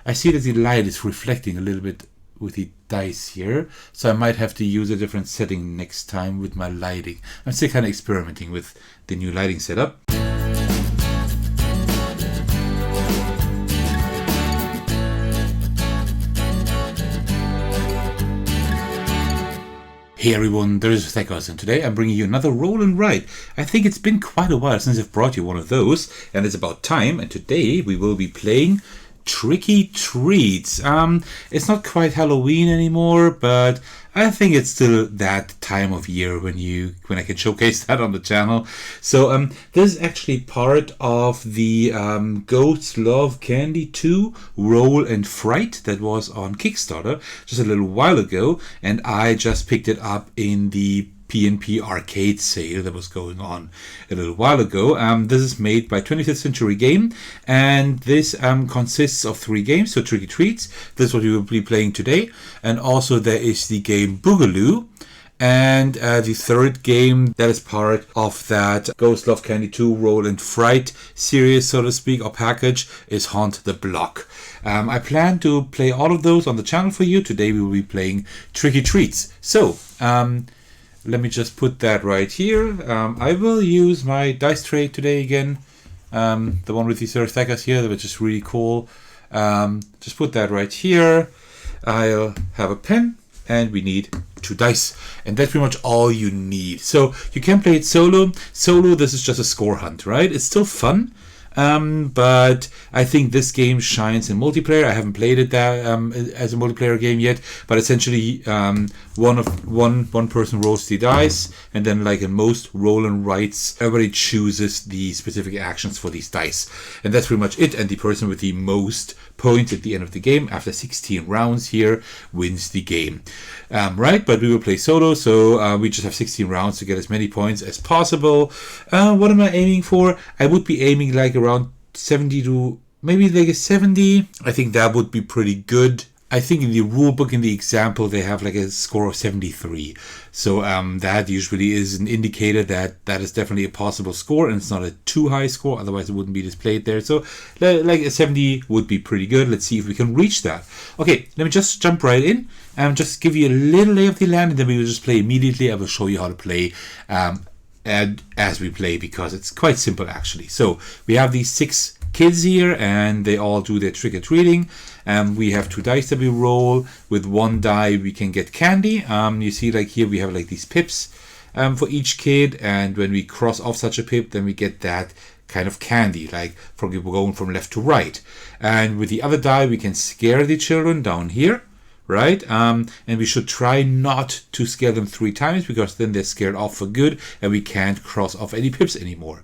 I see that the light is reflecting a little bit with the dice here, so I might have to use a different setting next time with my lighting. I'm still kind of experimenting with the new lighting setup. Hey everyone, there's Thekos, and today I'm bringing you another roll and write. I think it's been quite a while since I've brought you one of those, and it's about time, and today we will be playing Tricky Treats. It's not quite Halloween anymore, but I think it's still that time of year when I can showcase that on the channel. So this is actually part of the Goats Love Candy 2 Roll and Fright that was on Kickstarter just a little while ago, and I just picked it up in the P&P arcade sale that was going on a little while ago. This is made by 25th Century Game, and this consists of 3 games. So Tricky Treats, this is what we will be playing today, and also there is the game Boogaloo, and the third game that is part of that Ghost Love Candy 2 Roll and Fright series, so to speak, or package, is Haunt the Block. I plan to play all of those on the channel for you. Today we will be playing Tricky Treats. So let me just put that right here. I will use my dice tray today again. The one with the Thekos here, which is really cool. Just put that right here. I'll have a pen, and we need 2 dice. And that's pretty much all you need. So you can play it solo. Solo, this is just a score hunt, right? It's still fun. But I think this game shines in multiplayer. I haven't played it as a multiplayer game yet, but essentially one person rolls the dice, and then, like in most roll and writes, everybody chooses the specific actions for these dice, and that's pretty much it. And the person with the most points at the end of the game after 16 rounds here wins the game. Right, but we will play solo, so we just have 16 rounds to get as many points as possible. What am I aiming for? I would be aiming like around 70 to maybe like a 70. I think that would be pretty good. I think in the rule book, in the example, they have like a score of 73. So that usually is an indicator that that is definitely a possible score, and it's not a too high score, otherwise it wouldn't be displayed there. So like a 70 would be pretty good. Let's see if we can reach that. Okay, let me just jump right in and just give you a little lay of the land, and then we will just play immediately. I will show you how to play as we play, because it's quite simple actually. So we have these 6 kids here, and they all do their trick-or-treating. We have 2 dice that we roll. With 1 die we can get candy. You see, like here we have like these pips for each kid, and when we cross off such a pip, then we get that kind of candy, like from going from left to right. And with the other die we can scare the children down here, right? And we should try not to scare them 3 times, because then they're scared off for good and we can't cross off any pips anymore.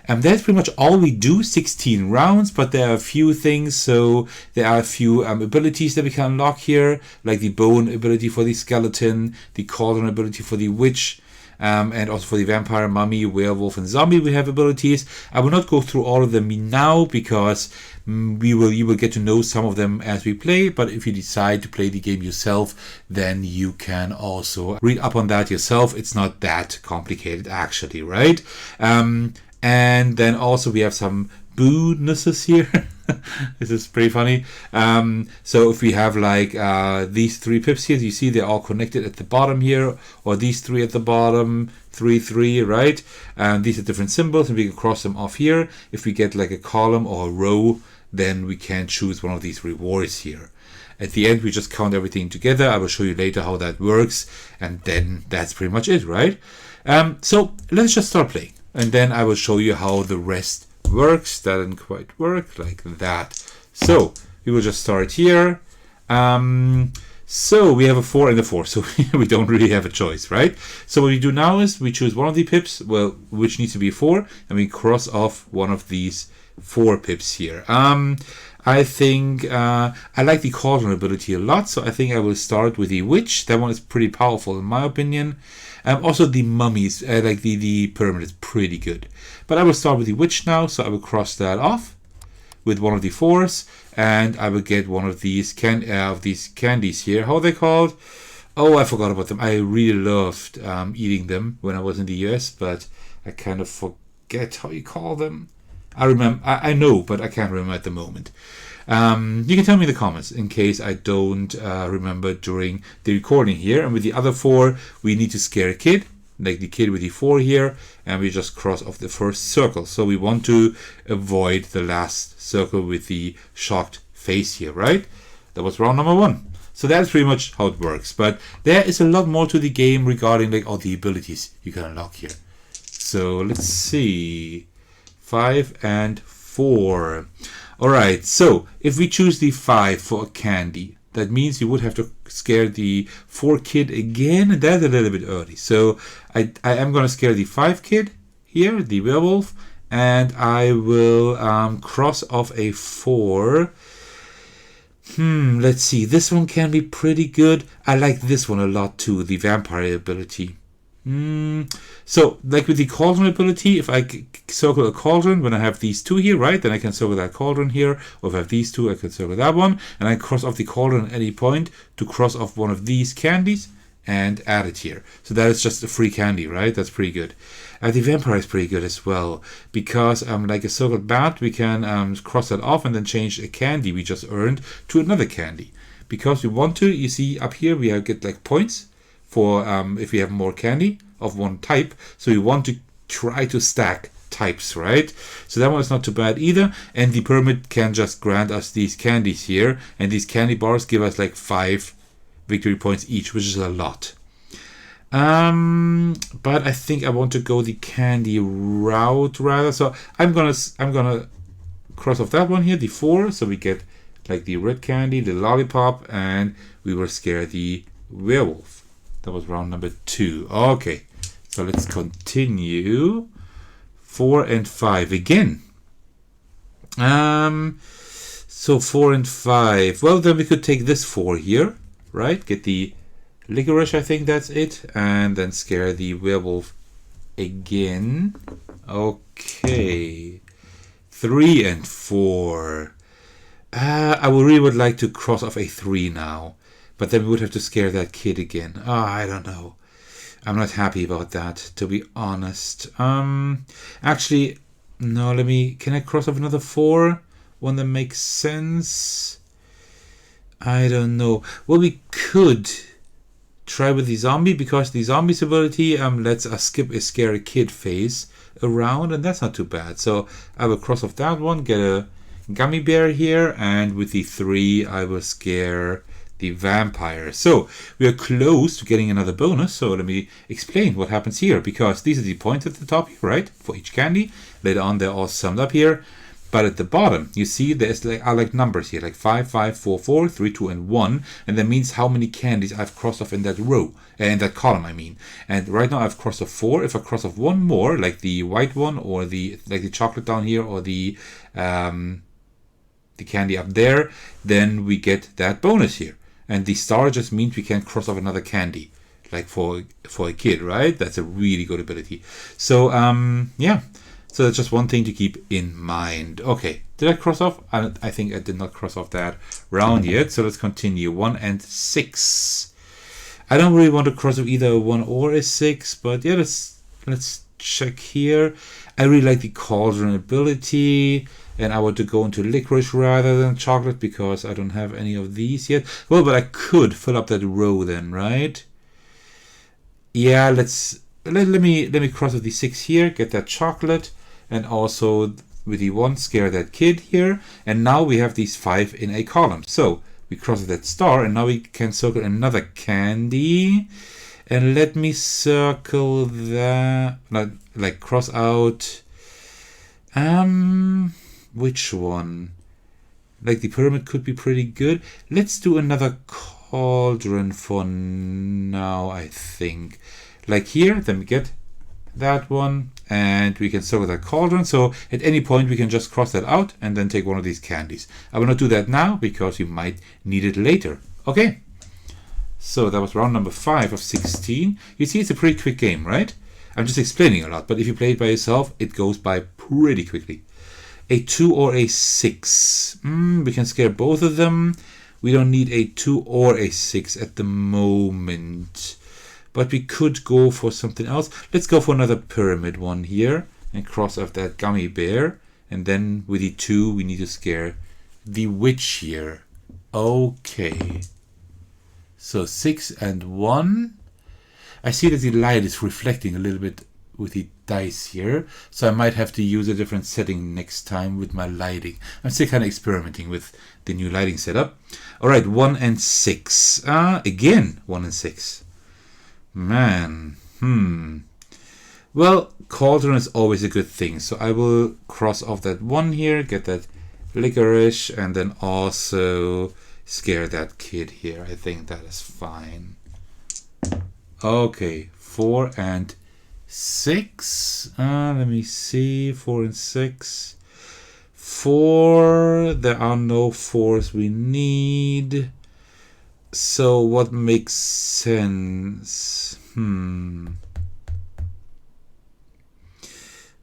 And that's pretty much all we do, 16 rounds, but there are a few things. So there are a few abilities that we can unlock here, like the bone ability for the skeleton, the cauldron ability for the witch, and also for the vampire, mummy, werewolf, and zombie we have abilities. I will not go through all of them now, because you will get to know some of them as we play, but if you decide to play the game yourself, then you can also read up on that yourself. It's not that complicated actually, right? And then also we have some bonuses here. This is pretty funny. So if we have like these 3 pips here, you see they're all connected at the bottom here, or these 3 at the bottom, 3, right? And these are different symbols, and we can cross them off here. If we get like a column or a row, then we can choose one of these rewards here. At the end, we just count everything together. I will show you later how that works, and then that's pretty much it, right? So let's just start playing, and then I will show you how the rest works. That didn't quite work like that. So we will just start here. So we have a 4 and a 4, so we don't really have a choice, right? So what we do now is we choose one of the pips, well, which needs to be 4, and we cross off one of these 4 pips here. I think I like the cauldron ability a lot, so I think I will start with the witch. That one is pretty powerful in my opinion. Also the mummies, like the pyramid is pretty good. But I will start with the witch now, so I will cross that off with one of the 4s, and I will get one of these candies here. How are they called? Oh, I forgot about them. I really loved eating them when I was in the US, but I kind of forget how you call them. I know, but I can't remember at the moment. You can tell me in the comments in case I don't remember during the recording here. And with the other 4, we need to scare a kid, like the kid with the 4 here, and we just cross off the first circle. So we want to avoid the last circle with the shocked face here, right? That was round number 1. So that's pretty much how it works. But there is a lot more to the game regarding like all the abilities you can unlock here. So let's see. 5 and 4. Alright, so if we choose the 5 for a candy, that means you would have to scare the 4 kid again, and that's a little bit early. So I am going to scare the 5 kid here, the werewolf, and I will cross off a 4. Let's see. This one can be pretty good. I like this one a lot too, the vampire ability. So, like with the cauldron ability, if I circle a cauldron when I have these 2 here, right, then I can circle that cauldron here. Or if I have these 2, I can circle that one. And I cross off the cauldron at any point to cross off one of these candies and add it here. So that is just a free candy, right? That's pretty good. The vampire is pretty good as well, because like a circled bat, we can cross that off and then change a candy we just earned to another candy. Because we want to, you see up here, we get like points for if we have more candy of one type. So we want to try to stack types, right? So that one is not too bad either. And the pyramid can just grant us these candies here. And these candy bars give us like 5 victory points each, which is a lot. But I think I want to go the candy route rather. So I'm gonna cross off that one here, the 4. So we get like the red candy, the lollipop, and we will scare the werewolf. That was round number 2. Okay, so let's continue. 4 and 5 again. So 4 and 5. Well, then we could take this 4 here, right? Get the licorice, I think that's it, and then scare the werewolf again. Okay, 3 and 4. I really would like to cross off a 3 now. But then we would have to scare that kid again. I don't know. I'm not happy about that, to be honest. Actually, no, can I cross off another 4? One that makes sense? I don't know. Well, we could try with the zombie, because the zombie's ability lets us skip a scary kid phase around, and that's not too bad. So I will cross off that one, get a gummy bear here, and with the 3, I will scare the vampire. So we are close to getting another bonus. So let me explain what happens here, because these are the points at the top here, right, for each candy. Later on they're all summed up here, but at the bottom you see there's like numbers here, like 5, 5, 4, 4, 3, 2, and 1, and that means how many candies I've crossed off in that row, in that column I mean. And right now I've crossed off 4. If I cross off one more, like the white one, or the chocolate down here, or the candy up there, then we get that bonus here. And the star just means we can cross off another candy, like for a kid, right? That's a really good ability. So yeah, so that's just one thing to keep in mind. Okay, did I cross off? I think I did not cross off that round yet. So let's continue. 1 and 6. I don't really want to cross off either a 1 or a 6, but yeah, let's check here. I really like the cauldron ability. And I want to go into licorice rather than chocolate, because I don't have any of these yet. Well, but I could fill up that row then, right? Yeah, let me cross off the 6 here, get that chocolate, and also with the 1 scare that kid here. And now we have these 5 in a column. So we cross off that star, and now we can circle another candy. And let me circle that, like cross out. Which one? Like the pyramid could be pretty good. Let's do another cauldron for now, I think. Like here, then we get that one, and we can circle that cauldron. So at any point we can just cross that out and then take one of these candies. I will not do that now, because you might need it later. Okay. So that was round number 5 of 16. You see, it's a pretty quick game, right? I'm just explaining a lot, but if you play it by yourself, it goes by pretty quickly. A 2 or a 6. We can scare both of them. We don't need a 2 or a 6 at the moment. But we could go for something else. Let's go for another pyramid one here and cross off that gummy bear. And then with the 2, we need to scare the witch here. Okay. So 6 and 1. I see that the light is reflecting a little bit with the dice here, so I might have to use a different setting next time with my lighting. I'm still kind of experimenting with the new lighting setup. Alright, 1 and 6. Again, 1 and 6. Man, Well, cauldron is always a good thing, so I will cross off that 1 here, get that licorice, and then also scare that kid here. I think that is fine. Okay, 4 and 6. Let me see. 4 and 6. 4. There are no 4s we need. So what makes sense?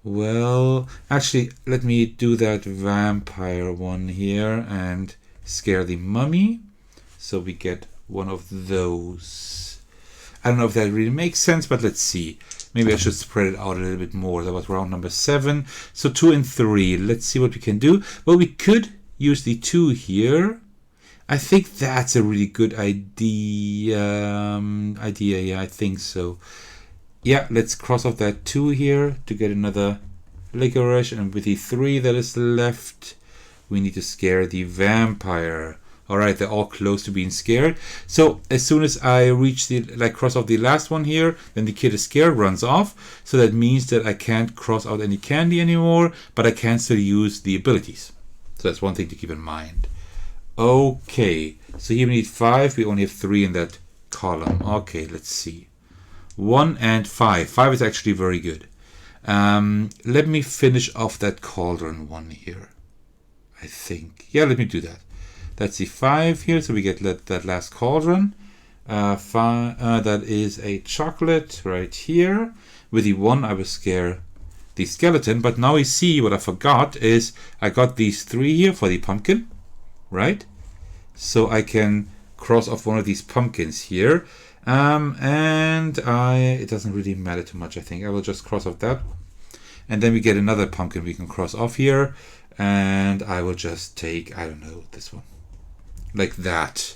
Well, actually, let me do that vampire one here and scare the mummy. So we get one of those. I don't know if that really makes sense, but let's see. Maybe I should spread it out a little bit more. That was round number 7. So 2 and 3. Let's see what we can do. Well, we could use the 2 here. I think that's a really good idea. Yeah, I think so. Yeah, let's cross off that 2 here to get another licorice. And with the 3 that is left, we need to scare the vampire. Alright, they're all close to being scared. So as soon as I reach the, cross off the last one here, then the kid is scared, runs off. So that means that I can't cross out any candy anymore, but I can still use the abilities. So that's one thing to keep in mind. Okay, so here we need 5. We only have 3 in that column. Okay, let's see. 1 and 5. 5 is actually very good. Let me finish off that cauldron one here. I think. Yeah, let me do that. That's the 5 here, so we get that last cauldron. That is a chocolate right here. With the 1, I will scare the skeleton. But now you see what I forgot is I got these 3 here for the pumpkin, right? So I can cross off one of these pumpkins here. It doesn't really matter too much, I think. I will just cross off that. And then we get another pumpkin we can cross off here. And I will just take, I don't know, this one. Like that.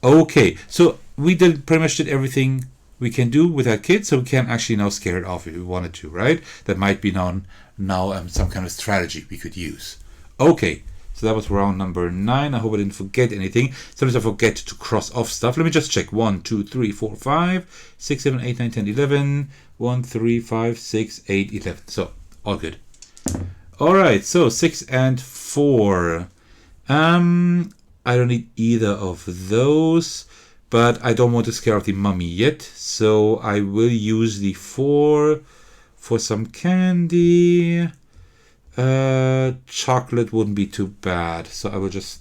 Okay, so we pretty much did everything we can do with our kid, so we can actually now scare it off if we wanted to, right? That might be now some kind of strategy we could use. Okay, so that was round number 9. I hope I didn't forget anything. Sometimes I forget to cross off stuff. Let me just check. 1, 2, 3, 4, 5, 6, 7, 8, 9, 10, 11. 1, 3, 5, 6, 8, 11. So, all good. Alright, so 6 and 4. I don't need either of those, but I don't want to scare off the mummy yet, so I will use the 4 for some candy. Chocolate wouldn't be too bad, so I will just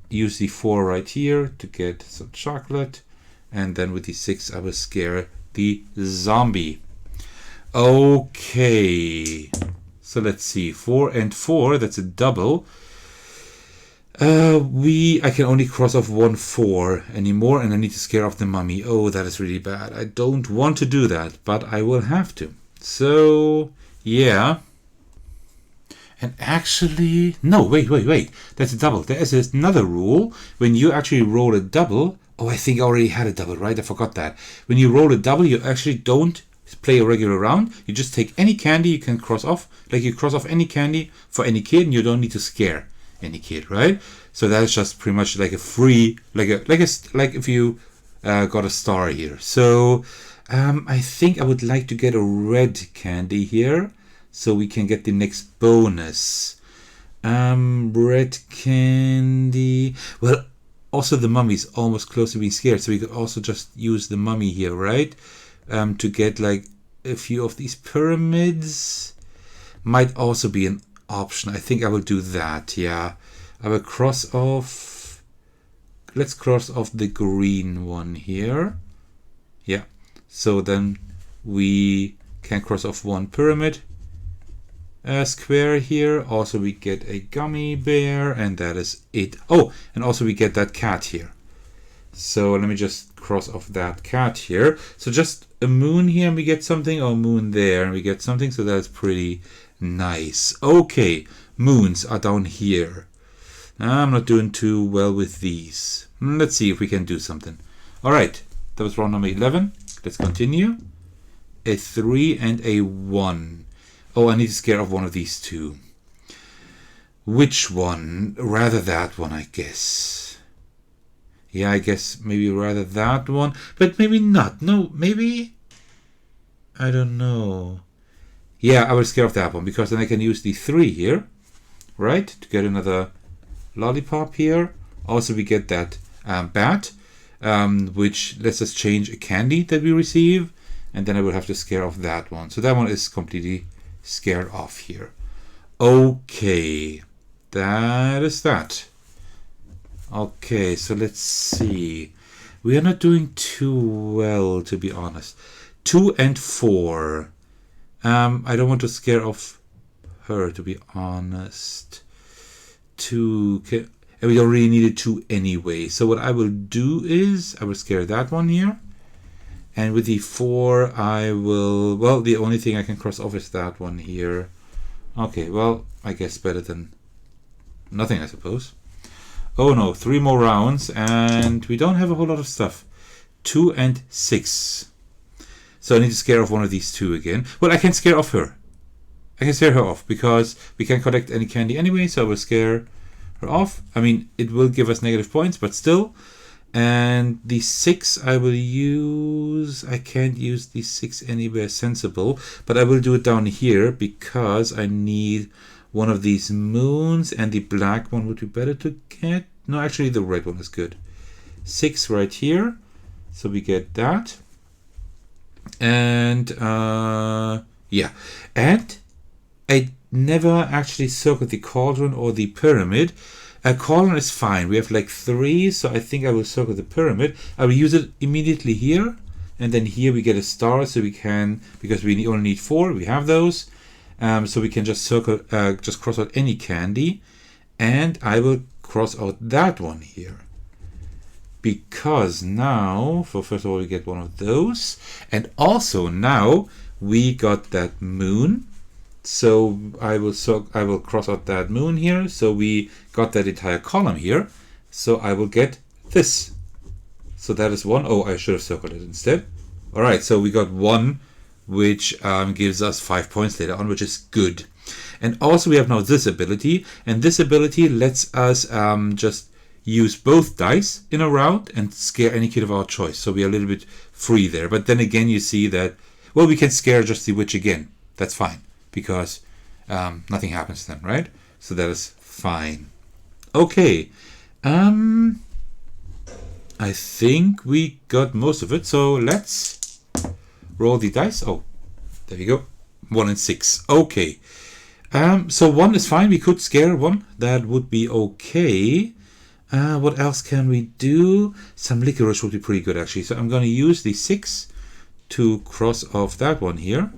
use the 4 right here to get some chocolate, and then with the 6 I will scare the zombie. Okay, so let's see, 4 and 4, that's a double. I can only cross off 1 4 anymore, and I need to scare off the mummy. Oh, that is really bad. I don't want to do that, but I will have to. So, yeah. And actually, no, wait. That's a double. There is another rule. When you actually roll a double, oh, I think I already had a double, right? I forgot that. When you roll a double, you actually don't play a regular round. You just take any candy you can cross off. Like you cross off any candy for any kid, and you don't need to scare any kid, right? So that is just pretty much like a free, like if you got a star here. So I think I would like to get a red candy here, so we can get the next bonus. Red candy. Well, also the mummy is almost close to being scared, so we could also just use the mummy here, right? To get like a few of these pyramids. Might also be an option. I think I will do that. Yeah, I will cross off. Let's cross off the green one here. Yeah, so then we can cross off 1 pyramid square here. Also we get a gummy bear, and that is it. Oh, and also we get that cat here. So let me just cross off that cat here. So just a moon here and we get something, or moon there and we get something. So that's pretty nice. Okay, moons are down here. I'm not doing too well with these. Let's see if we can do something. Alright, that was round number 11. Let's continue. A 3 and a 1. Oh, I need to scare off one of these two. Which one? Rather that one, I guess. Yeah, I guess maybe rather that one. But maybe not. No, maybe... I don't know. Yeah, I will scare off that one, because then I can use the 3 here. Right? To get another lollipop here. Also, we get that bat. Which lets us change a candy that we receive. And then I will have to scare off that one. So that one is completely scared off here. Okay. That is that. Okay, so let's see. We are not doing too well, to be honest. 2 and 4. I don't want to scare off her, to be honest. 2. And we already needed 2 anyway. So what I will do is I will scare that one here. And with the 4, I will... Well, the only thing I can cross off is that one here. Okay, well, I guess better than nothing, I suppose. Oh no, 3 more rounds, and we don't have a whole lot of stuff. 2 and 6. So I need to scare off one of these 2 again. Well, I can scare off her. I can scare her off, because we can't collect any candy anyway, so I will scare her off. I mean, it will give us negative points, but still. And the 6 I will use... I can't use the 6 anywhere sensible, but I will do it down here, because I need one of these moons, and the black one would be better to get. No, actually the red one is good. 6 right here, so we get that. And yeah, and I never actually circled the cauldron or the pyramid. A cauldron is fine. We have like 3, so I think I will circle the pyramid. I will use it immediately here, and then here we get a star, so we can, because we only need 4, we have those. So we can just circle, just cross out any candy, and I will cross out that one here. Because now, first of all, we get one of those, and also now we got that moon. So I will cross out that moon here. So we got that entire column here. So I will get this. So that is 1. Oh, I should have circled it instead. All right, so we got 1. Which gives us 5 points later on, which is good. And also we have now this ability, and this ability lets us just use both dice in a round and scare any kid of our choice. So we are a little bit free there. But then again, you see that, well, we can scare just the witch again. That's fine, because nothing happens then, right? So that is fine. Okay. I think we got most of it, so let's roll the dice. Oh, there we go. 1 and 6. Okay. So 1 is fine. We could scare 1. That would be okay. What else can we do? Some licorice would be pretty good, actually. So I'm going to use the 6 to cross off that one here.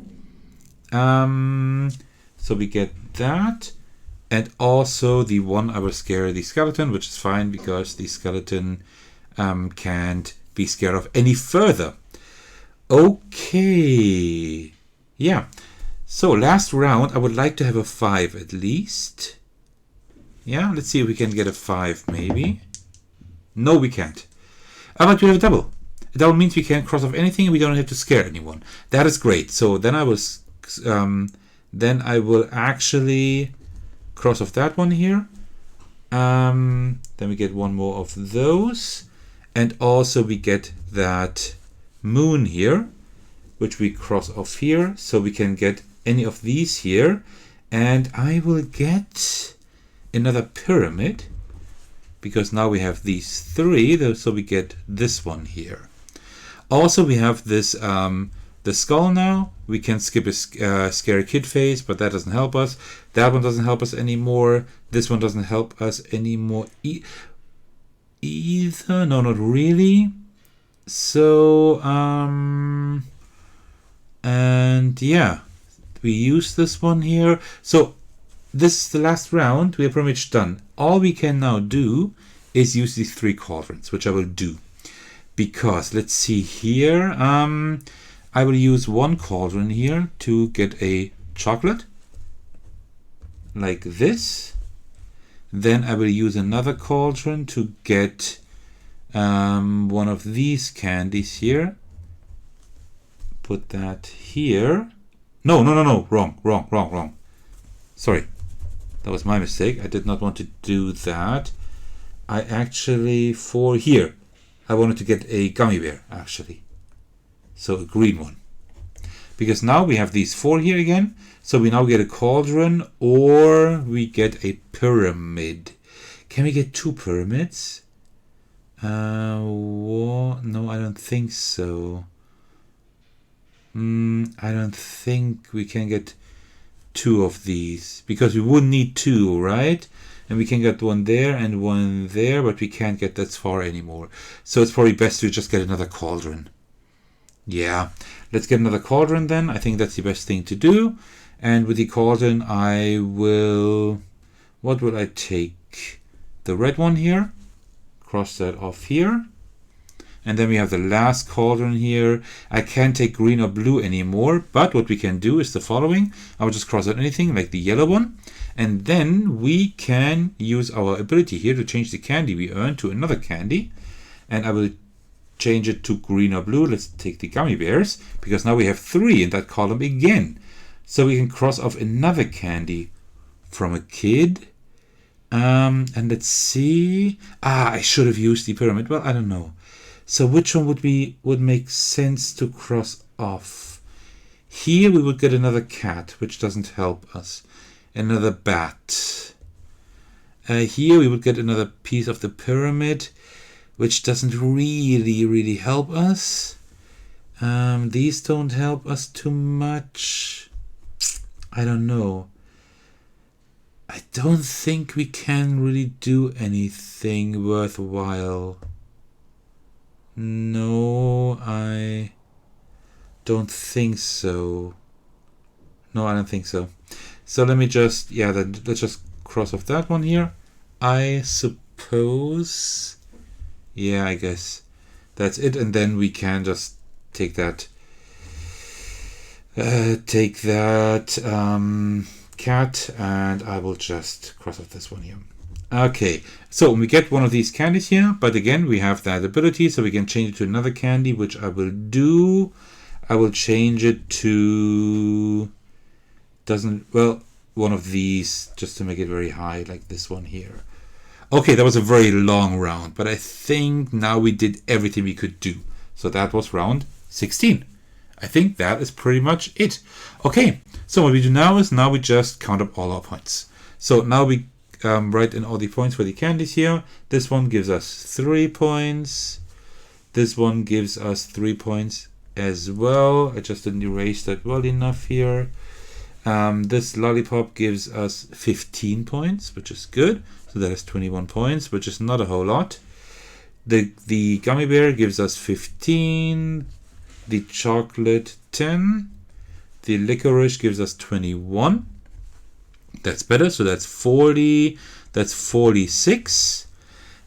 So we get that. And also the 1, I will scare the skeleton, which is fine, because the skeleton can't be scared of any further. Okay, yeah, so last round I would like to have a 5 at least. Yeah, let's see if we can get a 5 maybe. No, we can't. But we have a double. A double means we can cross off anything and we don't have to scare anyone. That is great. So then I will actually cross off that one here. Then we get 1 more of those, and also we get that moon here, which we cross off here, so we can get any of these here, and I will get another pyramid, because now we have these 3, so we get this one here. Also we have this the skull now. We can skip a scary kid phase, but that doesn't help us. That one doesn't help us anymore. This one doesn't help us anymore either. No, not really. So, and yeah, we use this one here. So this is the last round. We are pretty much done. All we can now do is use these 3 cauldrons, which I will do. Because, let's see here, I will use 1 cauldron here to get a chocolate, like this. Then I will use another cauldron to get one of these candies here. Put that here. No. Wrong. Sorry. That was my mistake. I did not want to do that. I actually, for here, I wanted to get a gummy bear, actually. So a green one. Because now we have these 4 here again. So we now get a cauldron or we get a pyramid. Can we get 2 pyramids? No, I don't think so. I don't think we can get 2 of these. Because we would need 2, right? And we can get 1 there and 1 there, but we can't get that far anymore. So it's probably best to just get another cauldron. Yeah, let's get another cauldron then. I think that's the best thing to do. And with the cauldron, I will... What will I take? The red one here. Cross that off here. And then we have the last cauldron here. I can't take green or blue anymore, but what we can do is the following. I will just cross out anything like the yellow one. And then we can use our ability here to change the candy we earn to another candy. And I will change it to green or blue. Let's take the gummy bears, because now we have 3 in that column again. So we can cross off another candy from a kid. And let's see. I should have used the pyramid. Well, I don't know. So which one would make sense to cross off? Here we would get another cat, which doesn't help us. Another bat. Here we would get another piece of the pyramid, which doesn't really help us. These don't help us too much. I don't know. I don't think we can really do anything worthwhile. No, I don't think so. No, I don't think so. So let me just, let's just cross off that one here. I suppose, yeah, I guess that's it. And then we can just take that, cat, and I will just cross off this one here. Okay, so we get one of these candies here, but again, we have that ability, so we can change it to another candy, which I will do. I will change it to, one of these, just to make it very high, like this one here. Okay, that was a very long round, but I think now we did everything we could do. So that was round 16. I think that is pretty much it. Okay, so what we do now is we just count up all our points. So now we write in all the points for the candies here. This one gives us 3 points. This one gives us 3 points as well. I just didn't erase that well enough here. This lollipop gives us 15 points, which is good. So that is 21 points, which is not a whole lot. The gummy bear gives us 15. The chocolate 10. The licorice gives us 21. That's better. So that's 40. That's 46.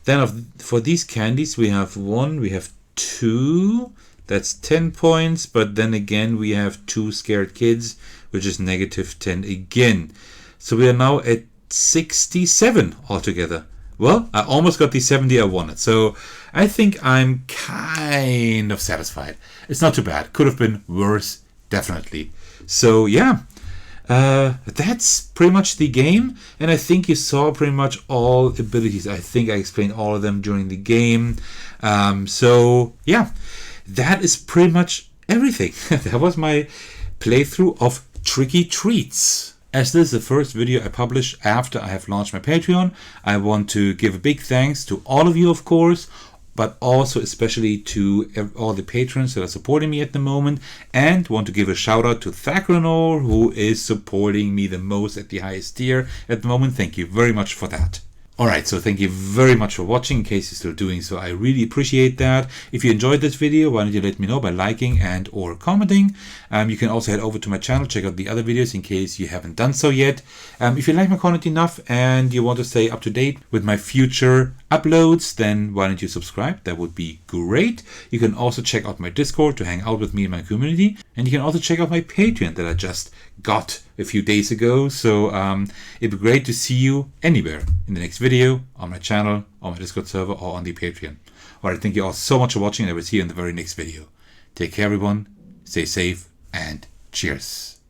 Then for these candies, we have 1, we have 2. That's 10 points. But then again, we have 2 scared kids, which is negative 10 again. So we are now at 67 altogether. Well, I almost got the 70 I wanted. So I think I'm kind of satisfied. It's not too bad. Could have been worse, definitely. So yeah, that's pretty much the game. And I think you saw pretty much all abilities. I think I explained all of them during the game. So yeah, that is pretty much everything. That was my playthrough of Tricky Treats. As this is the first video I publish after I have launched my Patreon, I want to give a big thanks to all of you, of course, but also especially to all the patrons that are supporting me at the moment, and want to give a shout out to Thacranor, who is supporting me the most at the highest tier at the moment. Thank you very much for that. Alright, so thank you very much for watching, in case you're still doing so. I really appreciate that. If you enjoyed this video, why don't you let me know by liking and or commenting. You can also head over to my channel, check out the other videos in case you haven't done so yet. If you like my content enough and you want to stay up to date with my future uploads, then why don't you subscribe? That would be great. You can also check out my Discord to hang out with me and my community. And you can also check out my Patreon that I just got a few days ago. So it'd be great to see you anywhere in the next video, on my channel, on my Discord server, or on the Patreon. Alright, thank you all so much for watching, and I will see you in the very next video. Take care, everyone. Stay safe, and cheers.